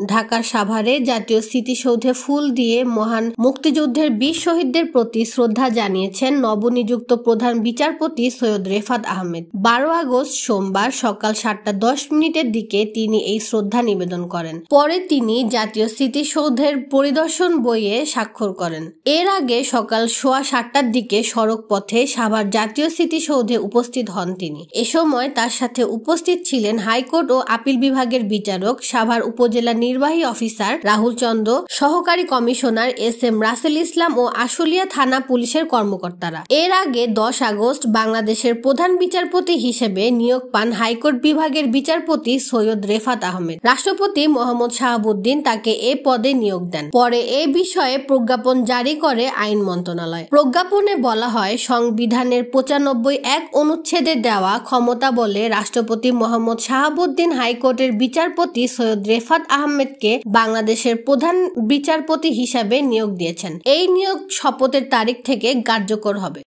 ঢাকার সাভারে জাতীয় স্মৃতিসৌধে ফুল দিয়ে মহান মুক্তিযুদ্ধের বীর শহীদদের প্রতি শ্রদ্ধা জানিয়েছেন নবনিযুক্ত প্রধান বিচারপতি সৈয়দ রেফাত আহমেদ। 12 আগস্ট সোমবার সকাল 7:10 দিকে তিনি এই শ্রদ্ধা নিবেদন করেন। পরে তিনি জাতীয় স্মৃতিসৌধের পরিদর্শন বইয়ে স্বাক্ষর করেন। এর আগে সকাল 7:15 দিকে সড়ক পথে সাভার জাতীয় স্মৃতিসৌধে উপস্থিত হন তিনি। এ সময় তার সাথে উপস্থিত ছিলেন হাইকোর্ট ও আপিল বিভাগের বিচারক, সাভার উপজেলা নির্বাহী অফিসার রাহুল চন্দ্র, সহকারী কমিশনার SM রাসেল ইসলাম ও আশুলিয়া থানা পুলিশের কর্মকর্তারা। এর আগে 10 আগস্ট বাংলাদেশের প্রধান বিচারপতি হিসেবে নিয়োগ পান হাইকোর্ট বিভাগের বিচারপতি সৈয়দ রেফাত আহমেদ। রাষ্ট্রপতি মোহাম্মদ শাহাবুদ্দিন তাকে এ পদে নিয়োগ দেন। পরে এ বিষয়ে প্রজ্ঞাপন জারি করে আইন মন্ত্রণালয়। প্রজ্ঞাপনে বলা হয়, সংবিধানের 95(1) অনুচ্ছেদে দেওয়া ক্ষমতা বলে রাষ্ট্রপতি মোহাম্মদ শাহাবুদ্দিন হাইকোর্টের বিচারপতি সৈয়দ রেফাত আহমেদকে বাংলাদেশের প্রধান বিচারপতি হিসাবে নিয়োগ দিয়েছেন। এই নিয়োগ শপথের তারিখ থেকে কার্যকর হবে।